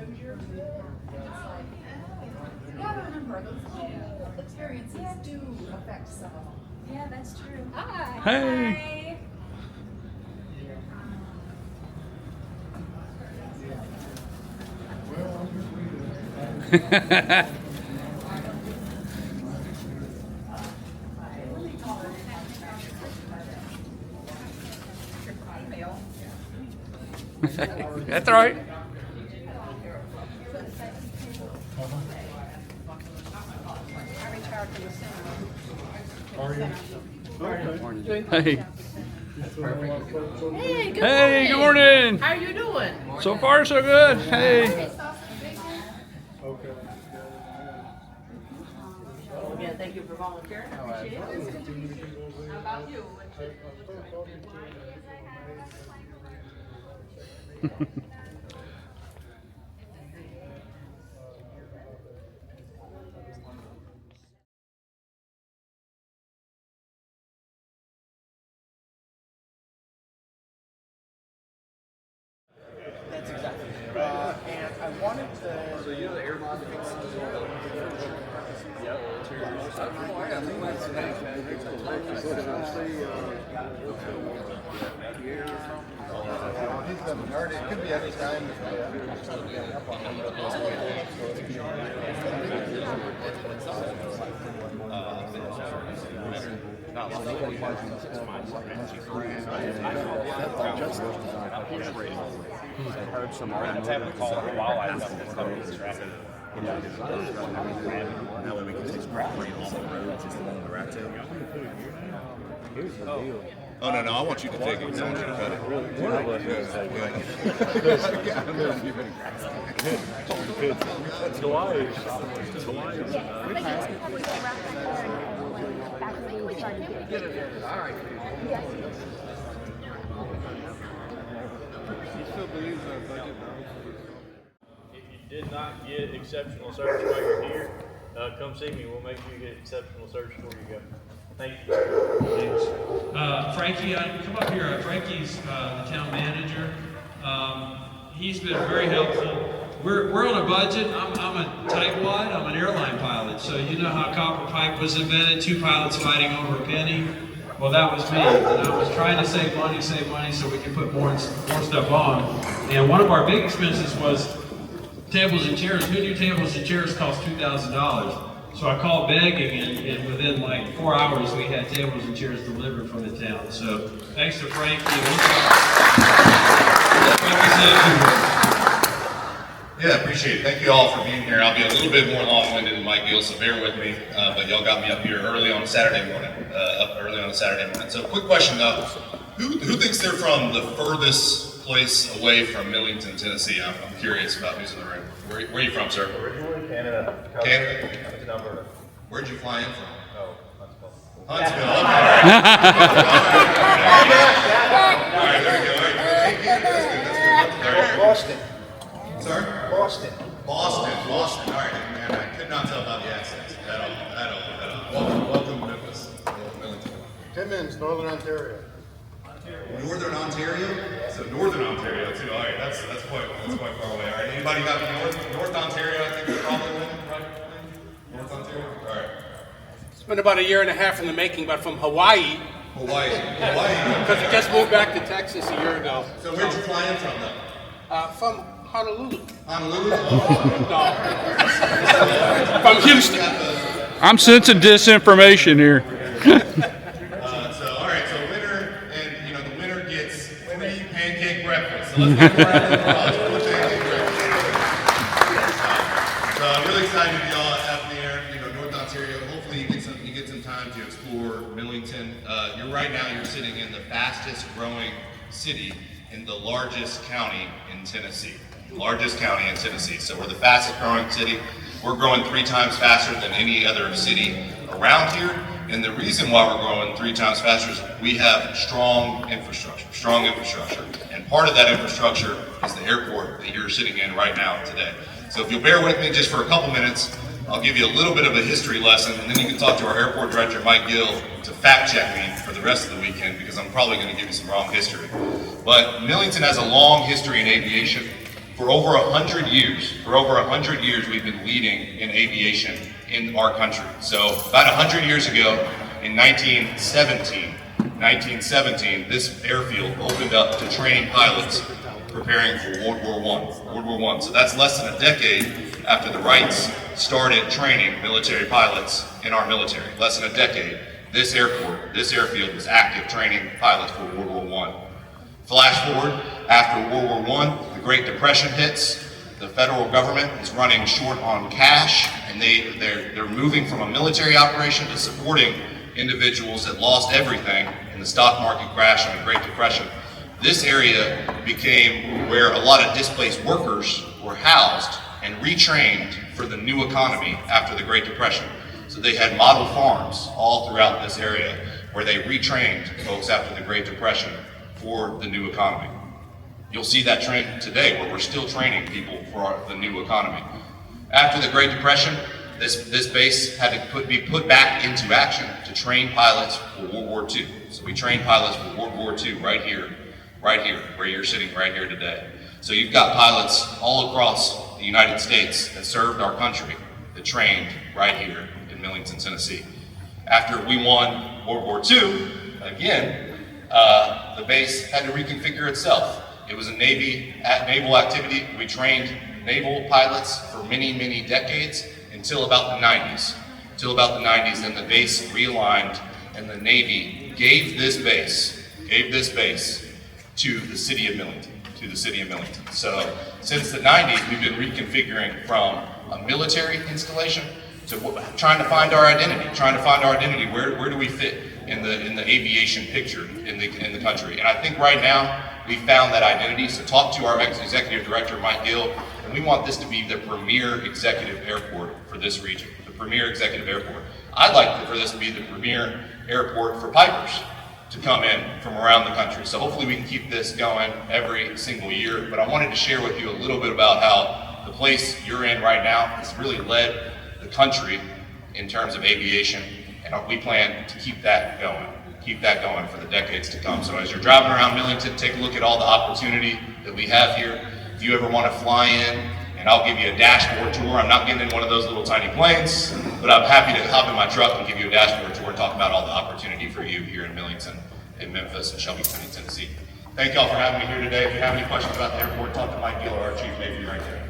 exposure to it. And it's like, you gotta remember, those little experiences do affect some of them. Yeah, that's true. Hi. Hey. Hi. That's all right. I retired from the cinema. Are you? Hey. Hey, good Hey, good morning. morning. How you doing? So far, so good. Hey. Okay. Yeah, thank you for volunteering. I appreciate it. How about you? That's exactly. And I wanted to. So you know the air It could be any time. I heard some automotive that way we can just grab it off the road just along the right tail. Here's the deal. Oh, no, I want you to take it. I want you to cut it. If you did not get exceptional service while you're here, come see me. We'll make sure you get exceptional service before you go. Thank you. Frankie, come up here. Frankie's the town manager. He's been very helpful. We're on a budget. I'm a tightwad. I'm an airline pilot. So you know how copper pipe was invented, two pilots fighting over a penny? Well, that was me. And I was trying to save money so we could put more stuff on. And one of our big expenses was tables and chairs. Who knew tables and chairs cost $2,000? So I called begging, and within like 4 hours, we had tables and chairs delivered from the town. So thanks to Frankie. Yeah, appreciate it. Thank you all for being here. I'll be a little bit more long-winded than Mike Gill, so bear with me. But y'all got me up here early on a Saturday morning. So quick question though. Who thinks they're from the furthest place away from Millington, Tennessee? I'm curious about who's in the room. Where are you from, sir? Originally Canada. Canada? Alberta. Where'd you fly in from? Oh, Huntsville. Huntsville, okay. All right, there we go. All right. That's good. Boston. Sorry? Boston. Boston. All right, man. I could not tell about the accents at all. Welcome to Memphis. Millington. Timmins, Northern Ontario. Northern Ontario? So Northern Ontario too. All right, that's quite far away. All right, anybody got North Ontario? I think is probably one, right? North Ontario. All right. It's been about a year and a half in the making, but from Hawaii. Hawaii. Because we just moved back to Texas a year ago. So where'd you fly in from though? From Honolulu. Honolulu. No. From Houston. I'm sensing disinformation here. The winner gets free pancake breakfast. So let's give a round of applause for the pancake breakfast. So I'm really excited to be all out there, North Ontario. Hopefully you get some time to explore Millington. You're sitting in the fastest growing city in the largest county in Tennessee. So we're the fastest growing city. We're growing 3 times faster than any other city around here. And the reason why we're growing 3 times faster is we have strong infrastructure. And part of that infrastructure is the airport that you're sitting in right now today. So if you'll bear with me just for a couple minutes, I'll give you a little bit of a history lesson, and then you can talk to our airport director, Mike Gill, to fact check me for the rest of the weekend, because I'm probably going to give you some wrong history. But Millington has a long history in aviation. For over 100 years, we've been leading in aviation in our country. So about 100 years ago, in 1917, this airfield opened up to training pilots preparing for World War I. So that's less than a decade after the Wrights started training military pilots in our military. Less than a decade, this airfield was active training pilots for World War I. Flash forward, after World War I, the Great Depression hits. The federal government is running short on cash, and they're moving from a military operation to supporting individuals that lost everything in the stock market crash and the Great Depression. This area became where a lot of displaced workers were housed and retrained for the new economy after the Great Depression. So they had model farms all throughout this area where they retrained folks after the Great Depression for the new economy. You'll see that trend today where we're still training people for the new economy. After the Great Depression, this base had to be put back into action to train pilots for World War II. So we trained pilots for World War II right here, where you're sitting right here today. So you've got pilots all across the United States that served our country, that trained right here in Millington, Tennessee. After we won World War II, again, the base had to reconfigure itself. It was a naval activity. We trained naval pilots for many, many decades until about the 90s. Then the base realigned, and the Navy gave this base to the city of Millington. So since the 90s, we've been reconfiguring from a military installation to trying to find our identity. Where do we fit in the aviation picture in the country? And I think right now we found that identity. So talk to our executive director, Mike Gill, and we want this to be the premier executive airport for this region. The premier executive airport. I'd like for this to be the premier airport for Pipers to come in from around the country. So hopefully we can keep this going every single year. But I wanted to share with you a little bit about how the place you're in right now has really led the country in terms of aviation, and we plan to keep that going for the decades to come. So as you're driving around Millington, take a look at all the opportunity that we have here. If you ever want to fly in, and I'll give you a dashboard tour. I'm not getting in one of those little tiny planes, but I'm happy to hop in my truck and give you a dashboard tour and talk about all the opportunity for you here in Millington, in Memphis, and Shelby County, Tennessee. Thank y'all for having me here today. If you have any questions about the airport, talk to Mike Gill, our Chief Navy right there.